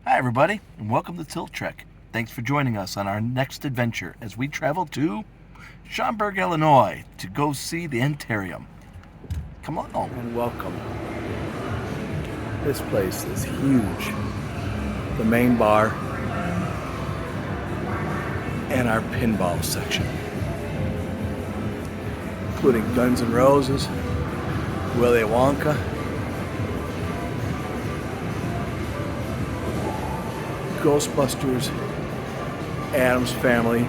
Hi everybody, and welcome to TiltTrek. Thanks for joining us on our next adventure as we travel to Schaumburg, Illinois to go see the Enterium. Come on. And welcome. This place is huge. The main bar and our pinball section, including Guns N' Roses, Willy Wonka, Ghostbusters, Addams Family.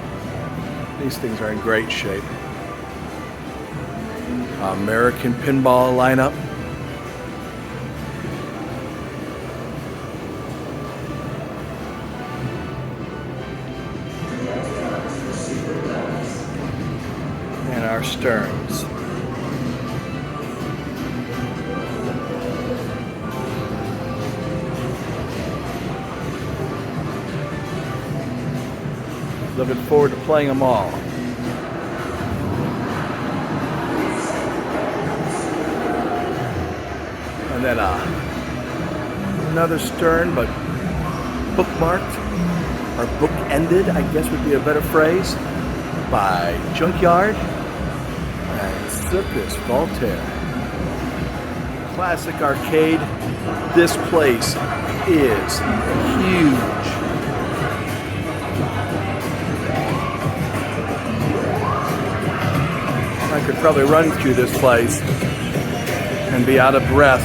These things are in great shape. American pinball lineup. And our sterns. Looking forward to playing them all. And then another stern, but bookmarked, or book-ended, I guess would be a better phrase, by Junkyard and Circus Voltaire. Classic arcade. This place is huge. I could probably run through this place and be out of breath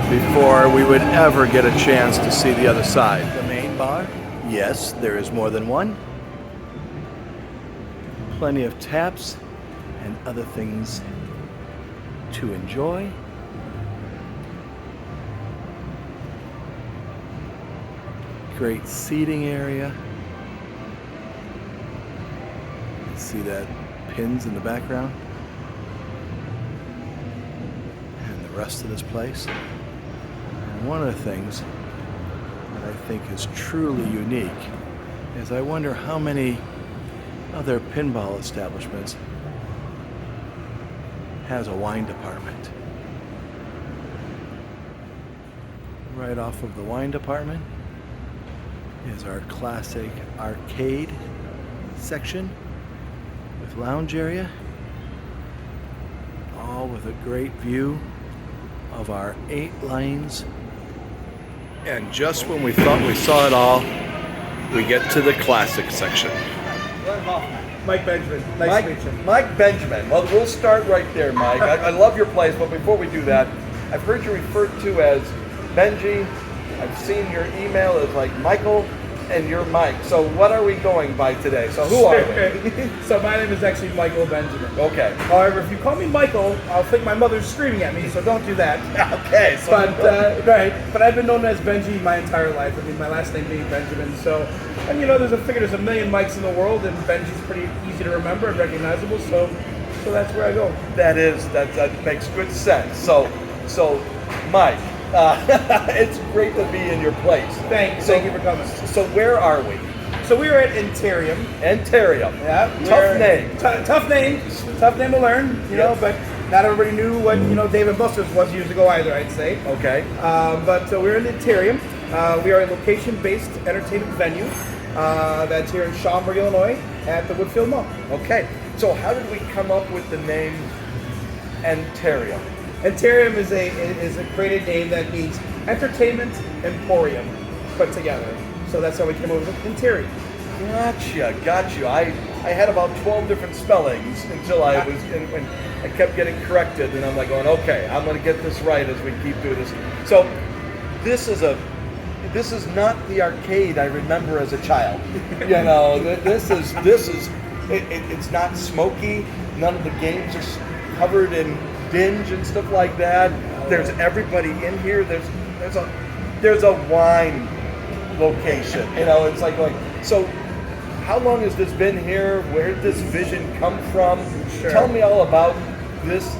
before we would ever get a chance to see the other side. The main bar? Yes, there is more than one. Plenty of taps and other things to enjoy. Great seating area. See that pins in the background? And the rest of this place. And one of the things that I think is truly unique is I wonder how many other pinball establishments has a wine department. Right off of the wine department is our classic arcade section with lounge area, all with a great view of our 8 lanes. And just when we thought we saw it all, we get to the classic section. Mike Benjamin. Nice to meet you. Mike Benjamin. Well, we'll start right there, Mike. I love your place, but before we do that, I've heard you referred to as Benji. I've seen your email as like Michael, and you're Mike. So what are we going by today? So who are we? So my name is actually Michael Benjamin. Okay. However, if you call me Michael, I'll think my mother's screaming at me, so don't do that. Okay. So But I've been known as Benji my entire life. I mean, my last name being Benjamin. So, and you know, there's a million Mikes in the world, and Benji's pretty easy to remember and recognizable. So that's where I go. that makes good sense. So Mike, it's great to be in your place. Thank you for coming. So where are we? So we are at Enterium. Enterium. Yeah. Tough name. Tough name to learn, you know, but not everybody knew what, Dave and Buster's was years ago either, I'd say. Okay. But we're in Enterium. We are a location-based entertainment venue that's here in Schaumburg, Illinois at the Woodfield Mall. Okay. So how did we come up with the name Enterium? Enterium is a created name that means entertainment emporium put together. So that's how we came up with Enterium. Gotcha. I had about 12 different spellings until I was, and I kept getting corrected, and I'm like going, okay, I'm going to get this right as we keep doing this. So this is not the arcade I remember as a child. This is it's not smoky. None of the games are covered in dinge and stuff like that. There's everybody in here. There's a wine location. It's like so. How long has this been here? Where did this vision come from? Sure. Tell me all about this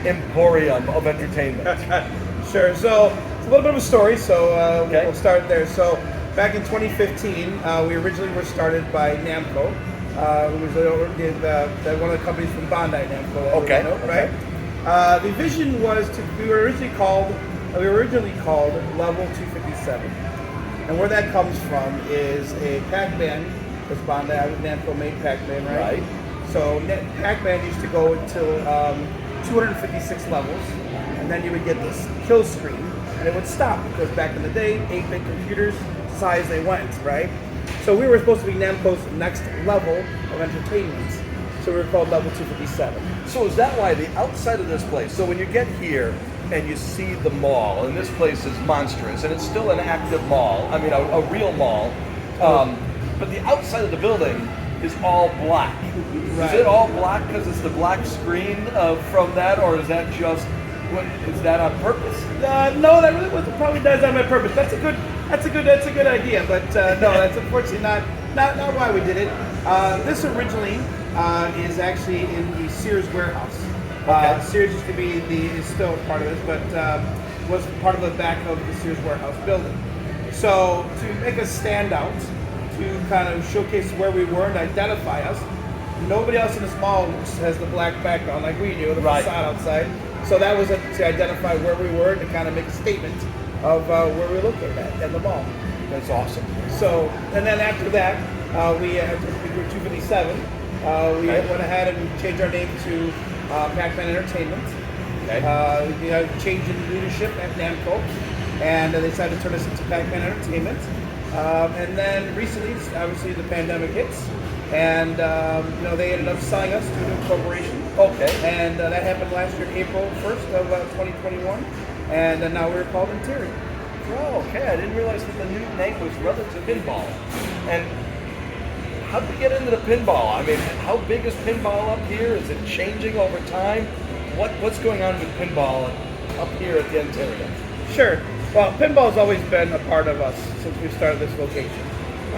emporium of entertainment. Sure. So it's a little bit of a story. So Okay. we'll start there. So back in 2015, we originally were started by Namco, who was one of the companies from Bondi, Namco. Okay. Right. The vision was we were originally called Level 257. And where that comes from is a Pac-Man was Bandai, Namco made Pac-Man, right? So Pac-Man used to go until 256 levels, and then you would get this kill screen, and it would stop because back in the day, 8-bit computers, size they went, right? So we were supposed to be Namco's next level of entertainment. So we were called Level 257. So is that why the outside of this place, so when you get here and you see the mall, and this place is monstrous, and it's still an active mall, I mean a real mall, but the outside of the building is all black. Is it all black because it's the black screen from that, or is that just, is that on purpose? No, that really wasn't probably done on purpose. That's a good idea, but no, that's unfortunately not why we did it. This originally is actually in the Sears warehouse. Okay. Sears used to be is still part of this, but was part of the back of the Sears warehouse building. So to make us stand out, to kind of showcase where we were and identify us, nobody else in this mall has the black background like we do, the facade outside. So that was to identify where we were and to kind of make a statement of where we were located at the mall. That's awesome. So, and then after that, we were 257. We went ahead and changed our name to Pac-Man Entertainment. Okay. We had a change in leadership at Namco, and they decided to turn us into Pac-Man Entertainment. And then recently, obviously, the pandemic hits, and they ended up selling us to a new corporation. Okay. And that happened last year, April 1st of 2021, and now we're called Enterium. Oh, okay. I didn't realize that the new name was relative to pinball. And how did we get into the pinball? I mean, how big is pinball up here? Is it changing over time? What's going on with pinball up here at the Enterium? Sure. Well, pinball's always been a part of us since we started this location.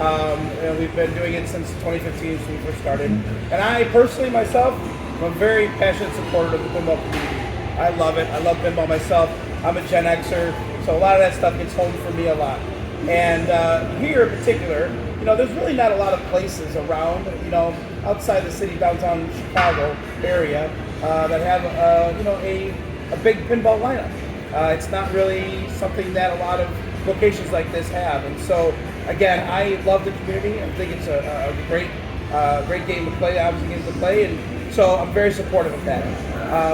And we've been doing it since 2015, since we first started. And I personally, myself, am a very passionate supporter of the pinball community. I love it. I love pinball myself. I'm a Gen Xer, so a lot of that stuff gets home for me a lot. And here in particular, there's really not a lot of places around, outside the city, downtown Chicago area, that have, a big pinball lineup. It's not really something that a lot of locations like this have. And so, again, I love the community. I think it's a great game to play, obviously games to play, and so I'm very supportive of that.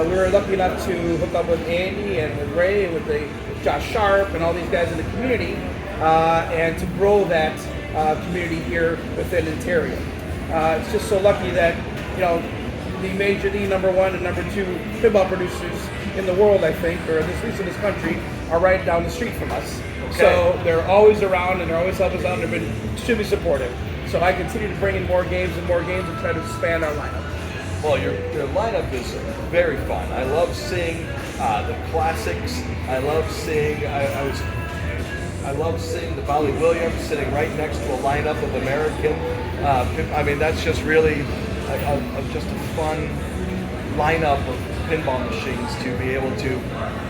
We were lucky enough to hook up with Andy and with Ray and with Josh Sharp and all these guys in the community, and to grow that community here within Enterium. It's just so lucky that, the major, the number one and number two pinball producers in the world, I think, or at least in this country, are right down the street from us. Okay. So they're always around and they're always helping us out, and they've been extremely supportive. So I continue to bring in more games and try to expand our lineup. Well, your lineup is very fun. I love seeing the classics. I love seeing I love seeing the Bolly Williams sitting right next to a lineup of American. I mean, that's just really just a fun lineup of pinball machines to be able to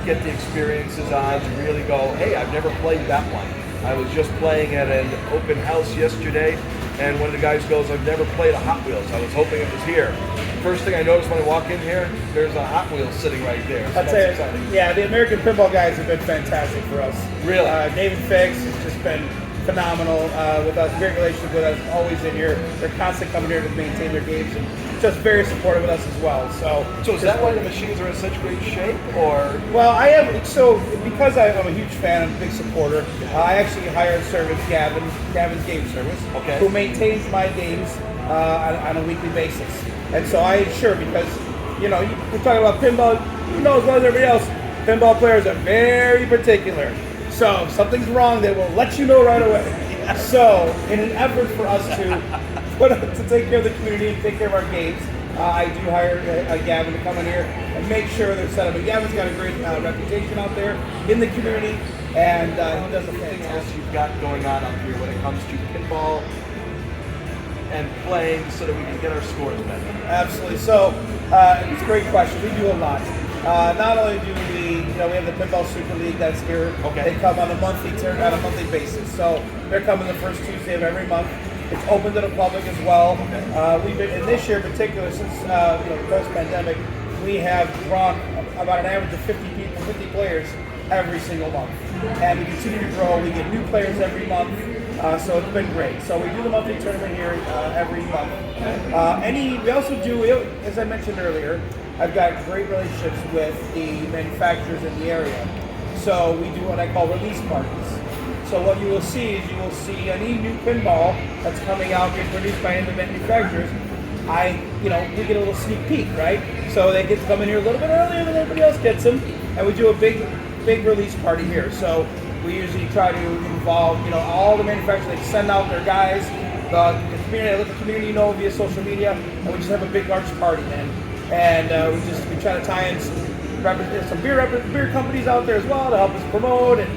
get the experiences on, to really go, hey, I've never played that one. I was just playing at an open house yesterday, and one of the guys goes, I've never played a Hot Wheels. I was hoping it was here. First thing I noticed when I walk in here, there's a Hot Wheels sitting right there. So that's exciting. Yeah, the American pinball guys have been fantastic for us. Really? David Fix has just been phenomenal with us, great relationship with us, always in here. They're constantly coming here to maintain their games, and just very supportive with us as well. So is that why the machines are in such great shape, or? Well, because I'm a huge fan, I'm a big supporter, I actually hired service Gavin's Game Service, okay, who maintains my games on a weekly basis. And so I ensure, because, we're talking about pinball, as well as everybody else, pinball players are very particular. So if something's wrong, they will let you know right away. So in an effort for us to take care of the community and take care of our games, I do hire Gavin to come in here and make sure they're set up. And Gavin's got a great reputation out there in the community, and he does a Anything else fantastic. you've got going on up here when it comes to pinball and playing so that we can get our scores better? Absolutely. So it's a great question. We do a lot. Not only do we have the Pinball Super League that's here. Okay. They come on a monthly basis. So they're coming the first Tuesday of every month. It's open to the public as well. Okay. And this year in particular, since the post-pandemic, we have drawn about an average of 50 players every single month. and we continue to grow. We get new players every month, so it's been great. So we do the monthly tournament here every month. We also do, as I mentioned earlier, I've got great relationships with the manufacturers in the area. So we do what I call release parties. So what you will see is you will see any new pinball that's coming out, being produced by any of the manufacturers. We get a little sneak peek, right? So they get to come in here a little bit earlier than everybody else gets them, and we do a big release party here. So we usually try to involve, all the manufacturers. They send out their guys, the community, let the community know via social media, and we just have a big large party, man. And we try to tie in some beer companies out there as well to help us promote, and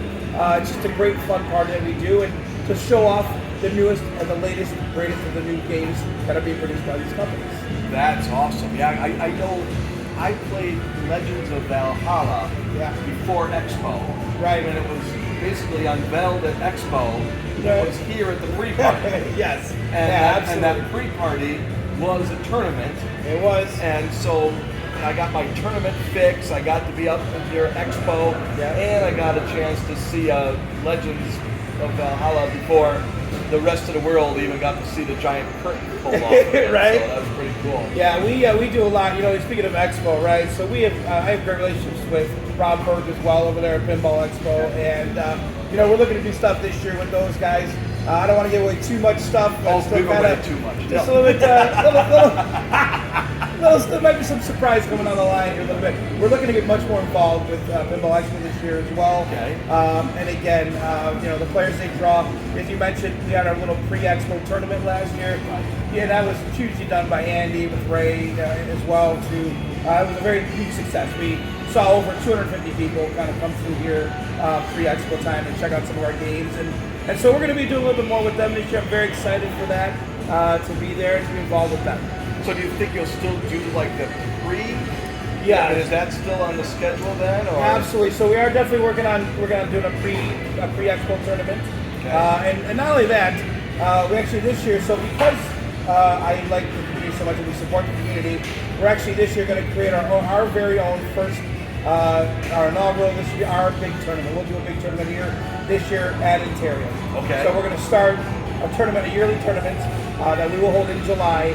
it's just a great fun party that we do, and to show off the newest and the latest, greatest of the new games that are being produced by these companies. That's awesome. Yeah, I know. I played Legends of Valhalla before Expo. Right. When it was basically unveiled at Expo. It was here at the pre-party. Yes. And that pre-party was a tournament. It was. And so I got my tournament fix. I got to be up near Expo, and I got a chance to see Legends of Valhalla before the rest of the world even got to see the giant curtain pulled off. Right. So that was pretty cool. Yeah, we do a lot. Speaking of Expo, right? So I have great relationships with Rob Berg as well over there at Pinball Expo, and we're looking to do stuff this year with those guys. I don't want to give away too much stuff. We've away too much. Just a little bit. There might be some surprise coming on the line here a little bit. We're looking to get much more involved with Pinball Expo this year as well. Okay. And again, the players they draw. As you mentioned, we had our little pre-Expo tournament last year. Yeah, that was hugely done by Andy with Ray as well too. It was a very huge success. We saw over 250 people kind of come through here pre-Expo time and check out some of our games, and so we're going to be doing a little bit more with them this year. I'm very excited for that, to be there, to be involved with them. So do you think you'll still do like the pre? Yeah. Is that still on the schedule then? Or? Absolutely. So we are definitely working on doing a pre-Expo tournament. Okay. And not only that, we actually this year, so because I like the community so much and we support the community, we're actually this year going to create our very own first, our inaugural, this year, our big tournament. We'll do a big tournament here this year at Enterium. Okay. So we're going to start a yearly tournament that we will hold in July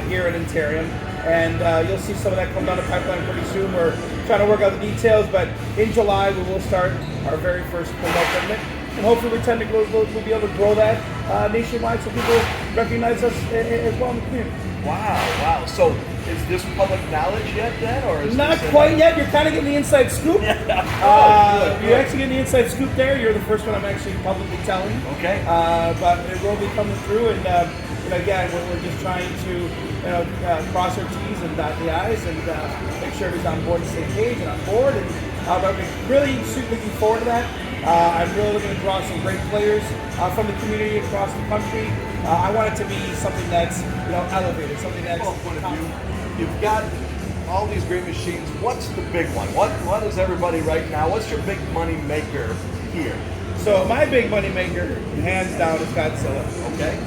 here at Enterium. And you'll see some of that come down the pipeline pretty soon. We're trying to work out the details, but in July we will start our very first pinball tournament. And hopefully we'll be able to grow that nationwide so people recognize us as well in the community. Wow. So is this public knowledge yet then? Or is Not this quite yet. You're kind of getting the inside scoop. Good. You're actually getting the inside scoop there. You're the first one I'm actually publicly telling. Okay. But it will be coming through. And again, we're just trying to cross our T's and dot the I's and make sure everybody's on board the same page and on board. And I'm really looking forward to that. I'm really looking to draw some great players from the community across the country. I want it to be something that's elevated, something that's You've got all these great machines. What's the big one? What is everybody right now? What's your big money maker here? So my big money maker, hands down, is Godzilla. Okay.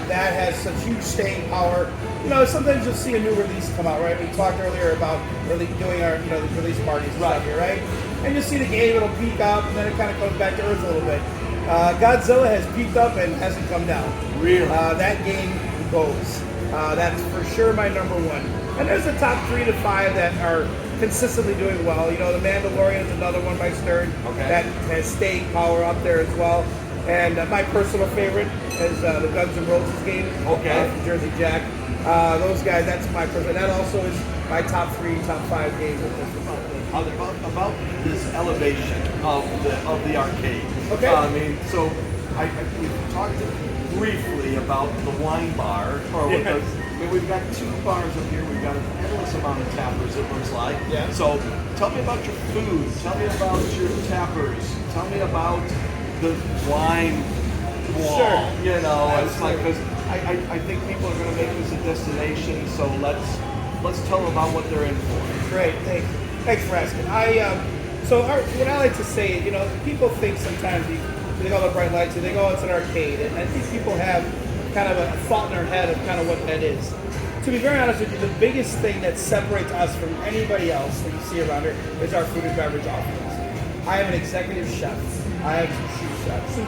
That has such huge staying power. Sometimes you'll see a new release come out, right? We talked earlier about really doing our, the release parties and stuff here, right? And you'll see the game, it'll peak up, and then it kind of comes back to earth a little bit. Godzilla has peaked up and hasn't come down. Really? That game goes. That's for sure my number one. And there's the top 3 to 5 that are consistently doing well. The Mandalorian is another one by Stern that has staying power up there as well. And my personal favorite is the Guns N' Roses game from Jersey Jack. Those guys, that's my personal. That also is my top 3, top 5 games. About this elevation of the arcade. Okay. So we talked briefly about the wine bar, we've got 2 bars up here. We've got an endless amount of tappers, it looks like. Yeah. So tell me about your food. Tell me about your tappers. Tell me about the wine wall. Sure. It's like, because I think people are going to make this a destination. So let's tell them about what they're in for. Great, thanks for asking. What I like to say, people think sometimes they go to bright lights and they go, it's an arcade, and I think people have kind of a thought in their head of kind of what that is. To be very honest with you, the biggest thing that separates us from anybody else that you see around here is our food and beverage offerings. I have an executive chef. I have two sous chefs.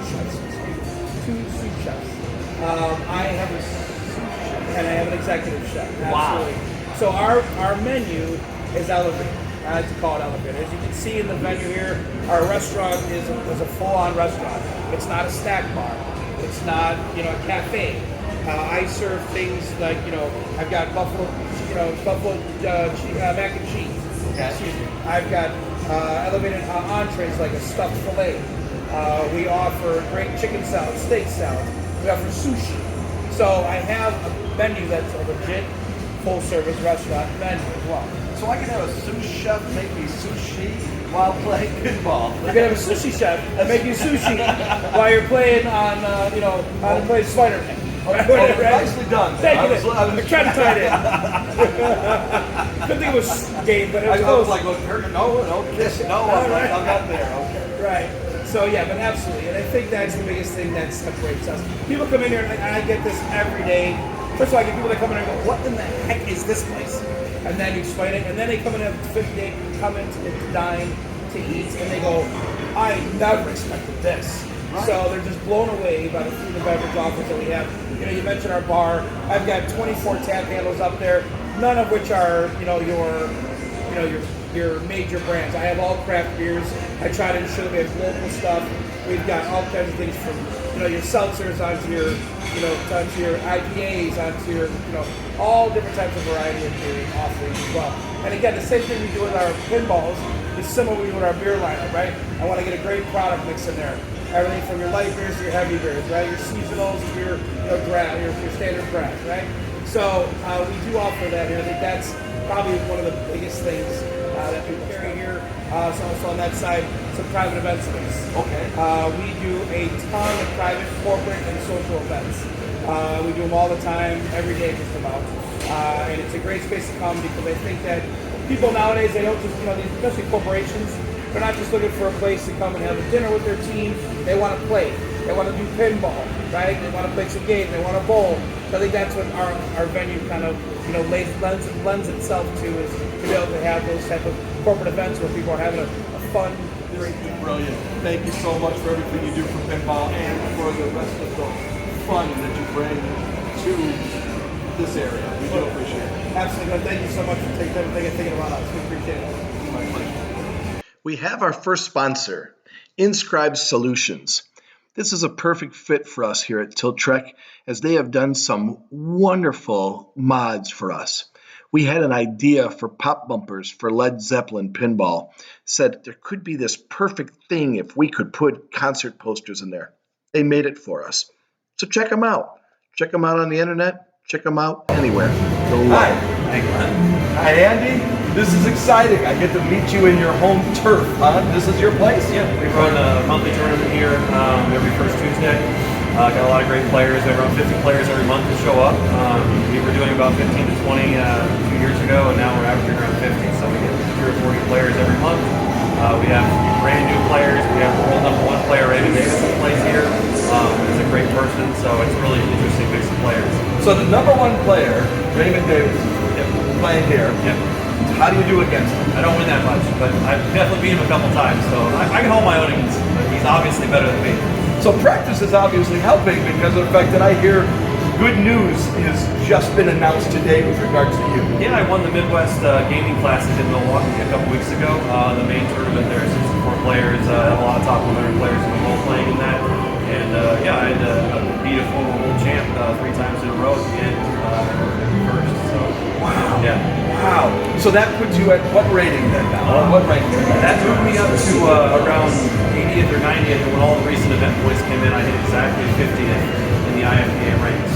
I have a sous chef, and I have an executive chef. Absolutely. Wow. So our menu is elevated. I like to call it elevated. As you can see in the venue here, our restaurant is a full-on restaurant. It's not a snack bar. It's not, a cafe. I serve things like, I've got buffalo mac and cheese. Okay. Excuse me. I've got elevated entrees like a stuffed fillet. We offer great chicken salad, steak salad. We offer sushi. So I have a menu that's a legit full-service restaurant menu as well. So I can have a sous chef make me sushi while playing pinball. You can have a sushi chef make you sushi while you're playing on, playing Spider-Man. Right? Nicely done. Thank you. I'm trying to tie it in. Couldn't think it was game, but it was close. I was like, no, kiss, no, I'm not there. Okay. Right. So yeah, but absolutely, and I think that's the biggest thing that separates us. People come in here, and I get this every day. First of all, I get people that come in and go, "What in the heck is this place?" And then you explain it, and then they come in at the 5th day, come in to dine, to eat, and they go, "I never expected this." Right. So they're just blown away by the food and beverage offers that we have. You mentioned our bar. I've got 24 tap handles up there, none of which are your major brands. I have all craft beers. I try to ensure that we have local stuff. We've got all kinds of things from your seltzers onto your IPAs, onto your all different types of variety of beer offerings as well. And again, the same thing we do with our pinballs is similar to with our beer lineup, right? I want to get a great product mix in there. Everything from your light beers to your heavy beers, right? Your seasonals to your your standard craft, right? So we do offer that here. I think that's probably one of the biggest things that we carry here. So also on that side, some private event space. Okay. We do a ton of private, corporate, and social events. We do them all the time, every day just about. And it's a great space to come because I think that people nowadays, they don't just, especially corporations, they're not just looking for a place to come and have a dinner with their team. They want to play. They want to do pinball, right? They want to play some games. They want to bowl. So I think that's what our venue kind of, lends itself to, is to be able to have those type of corporate events where people are having a fun, great time. Brilliant. Thank you so much for everything you do for pinball and for the rest of the fun that you bring to this area. We do appreciate it. Absolutely. Thank you so much for taking everything and thinking about us. We appreciate it. My pleasure. We have our first sponsor, Inscribe Solutions. This is a perfect fit for us here at TiltTrek, as they have done some wonderful mods for us. We had an idea for pop bumpers for Led Zeppelin pinball. Said there could be this perfect thing if we could put concert posters in there. They made it for us. So check them out. Check them out on the internet. Check them out anywhere. Hi. Hi, Andy. This is exciting. I get to meet you in your home turf, huh? This is your place? Yeah, we run a monthly tournament here every first Tuesday. Got a lot of great players. We have around 50 players every month that show up. We were doing about 15 to 20 2 years ago, and now we're averaging around 50. So we get 30 or 40 players every month. We have brand new players. We have the world #1 player, Raymond Davis, who plays here. He's a great person, so it's a really interesting mix of players. So the #1 player, Raymond Davis, playing here. Yep. How do you do against him? I don't win that much, but I've definitely beat him a couple times, so I can hold my own against him, but he's obviously better than me. So practice is obviously helping because of the fact that I hear good news has just been announced today with regards to you. Yeah, I won the Midwest Gaming Classic in Milwaukee a couple weeks ago. The main tournament there, 64 players, a lot of top 100 players in the world playing in that. And I had beat a former world champ 3 times in a row at the end, first. So Wow. Yeah. Wow. So that puts you at what rating then now? What ranking? That moved me up to around 80th or 90th, and when all the recent event points came in, I hit exactly 50th in the IFPA ranks.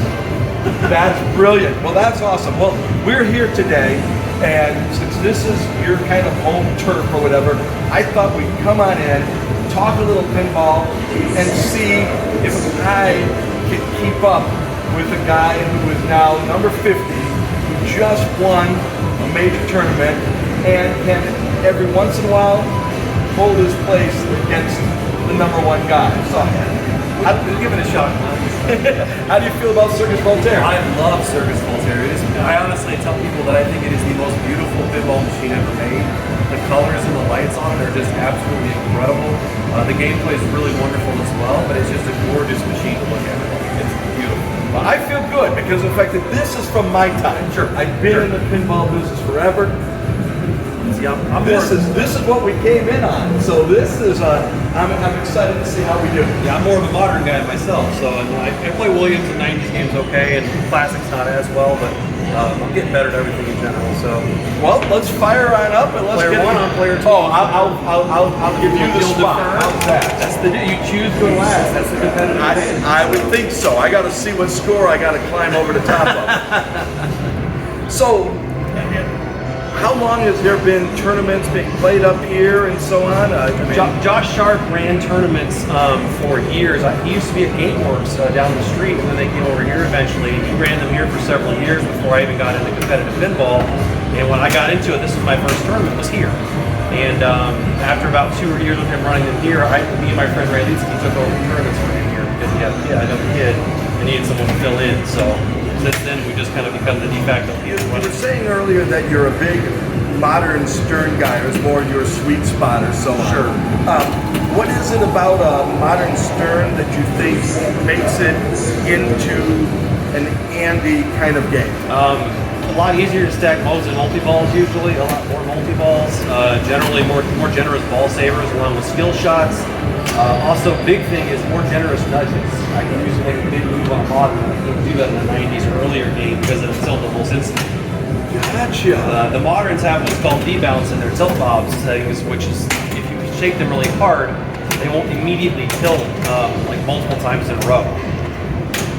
That's brilliant. Well, that's awesome. Well, we're here today, and since this is your kind of home turf or whatever, I thought we'd come on in, talk a little pinball, and see if I could keep up with a guy who is now number 50, who just won a major tournament, and can every once in a while hold his place against the #1 guy. So, We'll give it a shot. how do you feel about Circus Voltaire? I love Circus Voltaire. I honestly tell people that I think it is the most beautiful pinball machine ever made. the colors and the lights on it are just absolutely incredible. The gameplay is really wonderful as well, but it's just a gorgeous machine to look at. It's beautiful. Well, I feel good because of the fact that this is from my time. Sure. I've been in the pinball business forever. See, I'm This is what we came in on. So this is I'm excited to see how we do. Yeah, I'm more of a modern guy myself, so I play Williams and 90s games okay, and classics not as well, but I'm getting better at everything in general. So, Well, let's fire on up and let's player get one on player two. Oh, I'll give you the You'll spot. defer. How's that? That's the you choose to go last. That's the competitive advantage. I would think so. I got to see what score I got to climb over the top of. So, how long has there been tournaments being played up here and so on? Josh Sharp ran tournaments for years. He used to be at GameWorks down the street, and then they came over here eventually. He ran them here for several years before I even got into competitive pinball. And when I got into it, this was my first tournament, was here. And after about 2 years with him running them here, me and my friend Ray Leetsky took over the tournaments for him here because he had another kid and needed someone to fill in. So since then, we just kind of become the de facto. You were saying earlier that you're a big modern Stern guy, or it's more your sweet spot or so on. Sure. What is it about a modern Stern that you think makes it into an Andy kind of game? A lot easier to stack modes and multi-balls usually, a lot more multi-balls, generally more generous ball savers along with skill shots. Also, big thing is more generous nudges. I can usually make a big move on a modern. I couldn't do that in the 90s or earlier game because of the tiltables instantly. Gotcha. The moderns have what's called D-bounce in their tilt bobs settings, which is if you shake them really hard, they won't immediately tilt like multiple times in a row.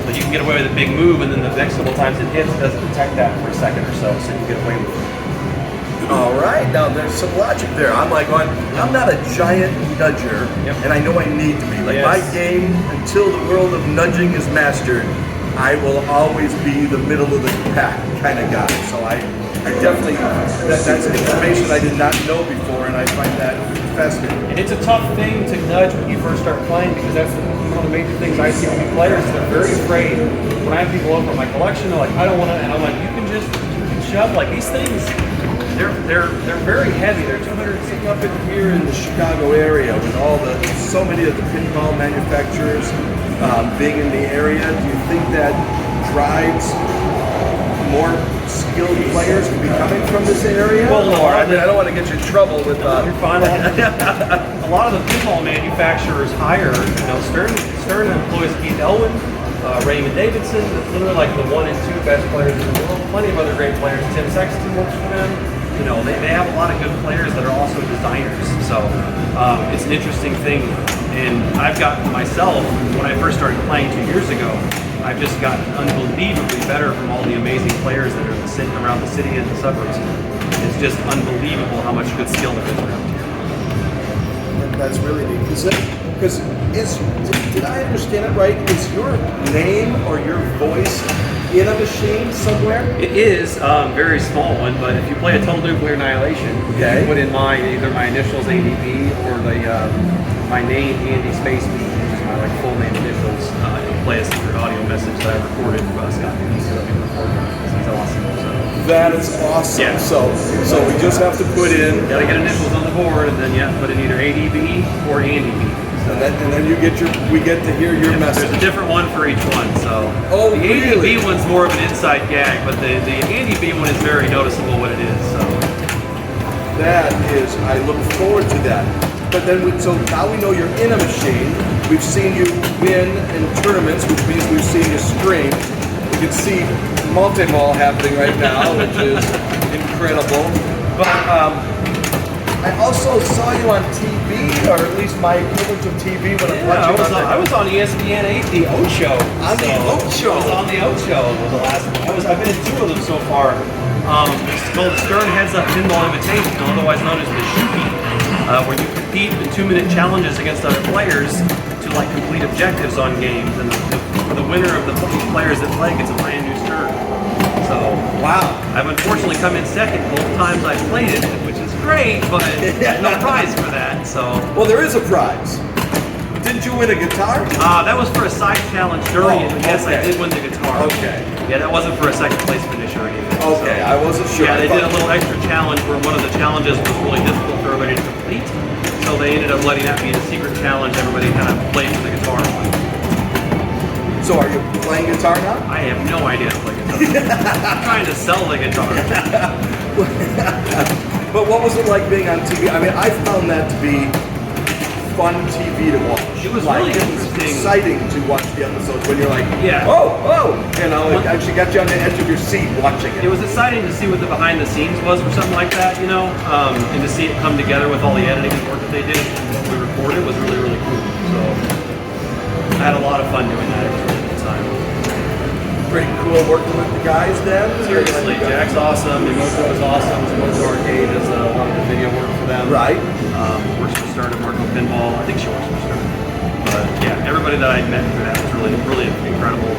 So you can get away with a big move, and then the next couple times it hits, it doesn't detect that for a second or so you get away with it. All right, now there's some logic there. I'm like going, I'm not a giant nudger, and I know I need to be. Like my game, until the world of nudging is mastered, I will always be the middle of the pack kind of guy. So I definitely, that's information I did not know before, and I find that fascinating. And it's a tough thing to nudge when you first start playing because that's one of the major things I see with players. They're very afraid. When I have people over my collection, they're like, I don't want to, and I'm like, you can shove. Like these things, they're very heavy. They're 200 sitting up in Here in the Chicago area, with so many of the pinball manufacturers being in the area, do you think that drives more skilled players to be coming from this area? Well, no, I don't want to get you in trouble with. You're fine. A lot of the pinball manufacturers hire, Stern employs Keith Elwin, Raymond Davidson, literally like the 1 and 2 best players in the world. Plenty of other great players. Tim Sexton works for them. They have a lot of good players that are also designers. So it's an interesting thing. And I've gotten myself, when I first started playing 2 years ago, I've just gotten unbelievably better from all the amazing players that are sitting around the city and the suburbs. It's just unbelievable how much good skill there is around here. That's really neat. Because did I understand it right? Is your name or your voice in a machine somewhere? It is very small one, but if you play a Total Nuclear Annihilation, you put in either my initials ADB or my name Andy Space B, which is my full name initials. It'll play a secret audio message that I recorded for Scott News, so he's awesome. So. That is awesome. Yeah. So we just have to put in. Gotta get initials on the board, and then put in either ADB or Andy B. And then we get to hear your message. There's a different one for each one. So the really? ADB one's more of an inside gag, but the Andy B one is very noticeable what it is. So that is, I look forward to that. But then, so now we know you're in a machine. We've seen you win in tournaments, which means we've seen you scream. We can see multi-ball happening right now, which is incredible. But I also saw you on TV, or at least my equivalent of TV when I'm watching. I was on ESPN 8, the O Show. On the O Show. I was on the O Show. Was the last one. I've been in 2 of them so far. It's called the Stern Heads Up Pinball Invitational, otherwise known as the Shoopy, where you compete in 2-minute challenges against other players to complete objectives on games, and the winner of the players that play gets a brand new Stern. So wow, I've unfortunately come in second both times I've played it, which is great, but no prize for that. So well, there is a prize. Didn't you win a guitar? That was for a side challenge during it. Yes, I okay. did win the guitar. Okay. Yeah, that wasn't for a second place finish or anything. Okay, I wasn't sure. Yeah, they did a little extra challenge where one of the challenges was really difficult for everybody to complete. So they ended up letting that be a secret challenge. Everybody kind of played with the guitar. So are you playing guitar now? I have no idea how to play guitar. I'm trying to sell the guitar. But what was it like being on TV? I mean, I found that to be fun TV to watch. It was like, really it was interesting. Exciting to watch the episodes when you're like, Yeah. oh, you know, it actually got you on the edge of your seat watching it. It was exciting to see what the behind the scenes was for something like that, you know, and to see it come together with all the editing and work that they did and what we recorded was really, really cool. So I had a lot of fun doing that. It was a really good time. Pretty cool working with the guys then. Seriously, Jack's awesome, Emoto is awesome, Emoto Arcade does a lot of the video work for them. Right. Works for Started Marco Pinball, I think she works for Started. But yeah, everybody that I met through that was really, really incredible.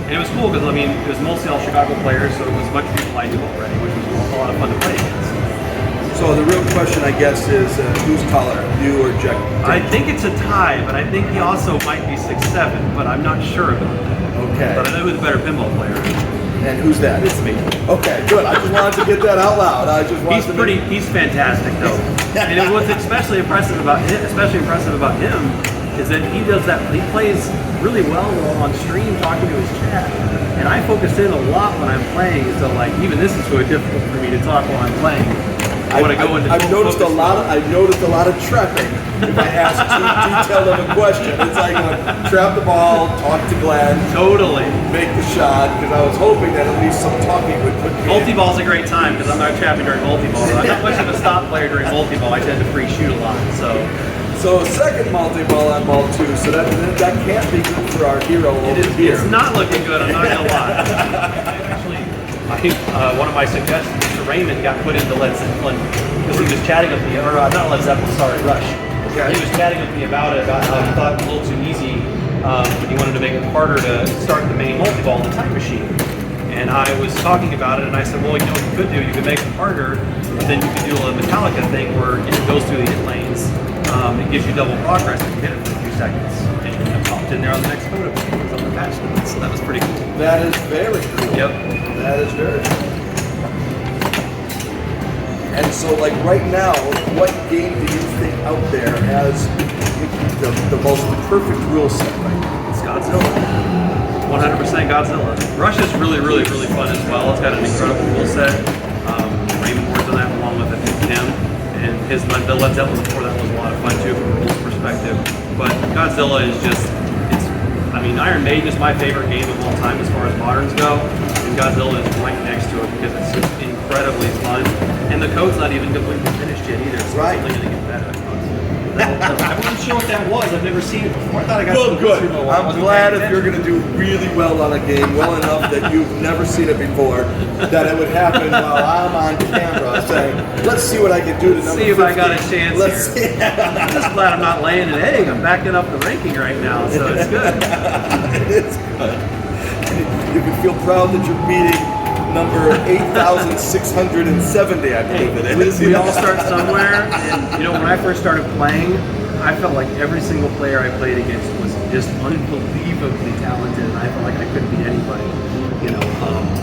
And it was cool because, I mean, it was mostly all Chicago players, so it was a bunch of people I knew already, which was a lot of fun to play against. So the real question, I guess, is who's taller, you or Jack? I think it's a tie, but I think he also might be 6'7", but I'm not sure about that. Okay. But I know who's the better pinball player. And who's that? It's me. Okay, good. I just wanted to get that out loud. I just wanted to He's fantastic though. And what's especially impressive about him is that he does that. He plays really well while on stream talking to his chat. And I focus in a lot when I'm playing, so like even this is really difficult for me to talk while I'm playing. I've noticed a lot of trapping. If I ask too detailed of a question, it's like trap the ball, talk to Glenn, Totally. make the shot. Because I was hoping that at least some talking would put me. Multi-ball's a great time because I'm not trapping during multi-ball. I'm not much of a stop player during multi-ball. I tend to free shoot a lot. So second multi-ball on ball 2. So that can't be good for our hero over here. It's not looking good. I'm not gonna lie. Actually, I think one of my suggestions to Raymond got put into Led Zeppelin because he was chatting with me, or not Led Zeppelin, sorry, Rush. Okay. He was chatting with me about how he thought it was a little too easy, but he wanted to make it harder to start the main multi-ball in the time machine. And I was talking about it, and I said, well, you know what you could do? You could make it harder, but then you could do a Metallica thing where it goes through the hit lanes. It gives you double progress if you hit it for a few seconds. And it popped in there on the next photo because I'm attached to it. So that was pretty cool. That is very cool. Yep. That is very cool. And so, like right now, what game do you think out there has the most perfect rule set right now? It's Godzilla. 100% Godzilla. Rush is really, really, really fun as well. It's got an incredible rule set. Raymond worked on that along with him. And the Led Zeppelin before that was a lot of fun too from a rules perspective. But Godzilla is just, Iron Maiden is my favorite game of all time as far as moderns go. And Godzilla is right next to it because it's just incredibly fun. And the code's not even completely finished yet either, so Right. it's only going to get better. I wasn't sure what that was. I've never seen it before. I thought I got Well, some good. Super Bowl. I I'm wasn't glad paying if you're going to do really well on a game, well enough that you've never seen it before, that it would happen while I'm on camera saying, let's see what I can do to number 50. See if I got a chance Let's here. see. I'm just glad I'm not laying an egg. I'm backing up the ranking right now, so it's good. It's good. You can feel proud that you're beating number 8,670, I believe it is. We all start somewhere, and when I first started playing, I felt like every single player I played against was just unbelievably talented, and I felt like I couldn't beat anybody.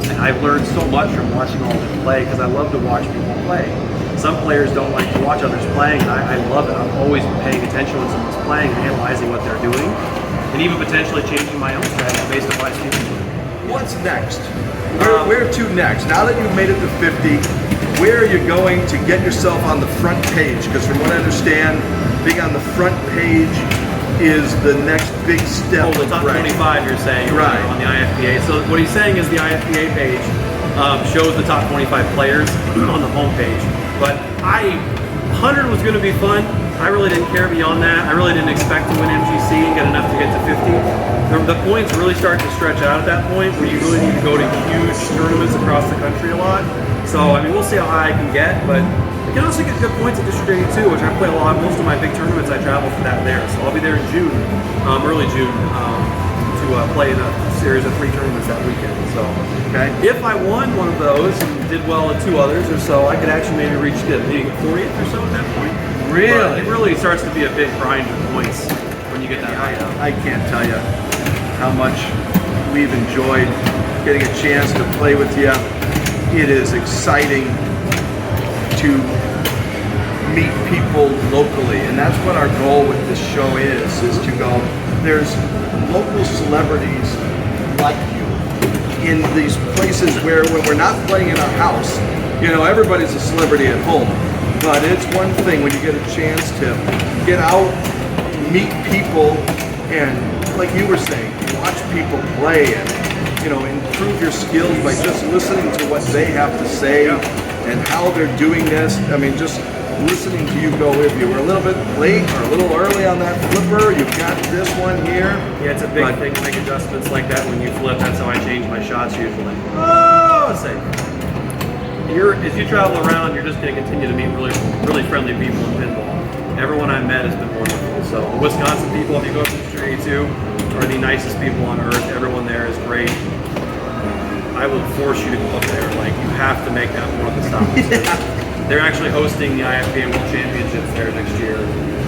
And I've learned so much from watching all of them play because I love to watch people play. Some players don't like to watch others playing, and I love it. I'm always paying attention when someone's playing and analyzing what they're doing, and even potentially changing my own strategy based on what I see them doing. What's next? Where to next? Now that you've made it to 50, where are you going to get yourself on the front page? Because from what I understand, being on the front page is the next big step. The top 25 you're saying, right, on the IFPA. So what he's saying is the IFPA page shows the top 25 players on the home page. But 100 was going to be fun. I really didn't care beyond that. I really didn't expect to win MGC and get enough to get to 50. The points really start to stretch out at that point where you really need to go to huge tournaments across the country a lot. So, we'll see how high I can get, but I can also get good points at District 82, which I play a lot. Most of my big tournaments I travel for that there. So I'll be there in June, early June, to play in a series of 3 tournaments that weekend. So, if I won one of those and did well at 2 others or so, I could actually maybe reach maybe 40th or so at that point. Really? But it really starts to be a big grind of points when you get that high up. I can't tell you how much we've enjoyed getting a chance to play with you. It is exciting to meet people locally, and that's what our goal with this show is to go, there's local celebrities like you in these places where when we're not playing in our house, you know, everybody's a celebrity at home, but it's one thing when you get a chance to get out, meet people, and like you were saying, watch people play and, you know, improve your skills by just listening to what they have to say and how they're doing this. I mean, just listening to you go, if you were a little bit late or a little early on that flipper, you've got this one here. Yeah, it's a big thing to make adjustments like that when you flip. That's how I change my shots usually. Oh, say. As you travel around, you're just going to continue to meet really friendly people in pinball. Everyone I've met has been wonderful. So the Wisconsin people, if you go up to the street too, are the nicest people on earth. Everyone there is great. I will force you to go up there. Like, you have to make that one of the stops. They're actually hosting the IFBA World Championships there next year.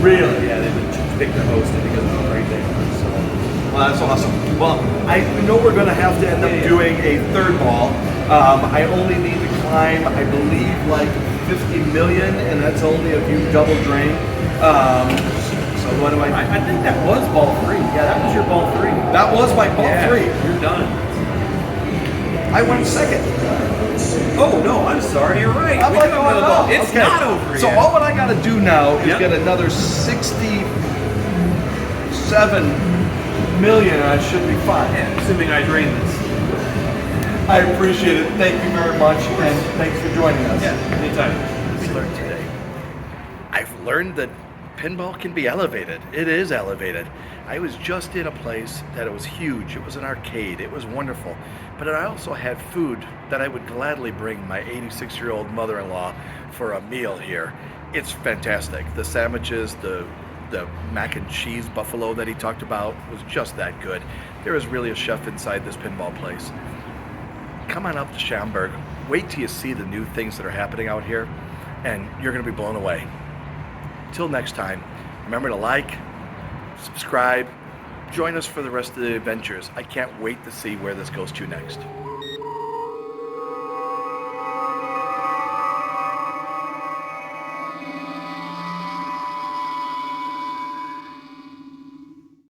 Really? Yeah, they've been picked to host it because of how great they are. So. Well, that's awesome. Well, I know we're going to have to end up doing a third ball. I only need to climb, I believe, like 50 million, and that's only if you double drain. So what do I think that was ball 3. Yeah, that was your ball 3. That was my ball 3. You're done. I went second. Oh no, I'm sorry. You're right. I'm like, oh no, it's okay. not over yet. So all what I got to do now is Yep. get another 67 million, and I should be fine. Yeah, assuming I drain this. I appreciate it. Thank you very much, and thanks for joining us. Yeah, anytime. We learned today. I've learned that pinball can be elevated. It is elevated. I was just in a place that it was huge. It was an arcade. It was wonderful. But I also had food that I would gladly bring my 86-year-old mother-in-law for a meal here. It's fantastic. The sandwiches, the mac and cheese buffalo that he talked about was just that good. There is really a chef inside this pinball place. Come on up to Schaumburg. Wait till you see the new things that are happening out here, and you're going to be blown away. Till next time, remember to like, subscribe, join us for the rest of the adventures. I can't wait to see where this goes to next.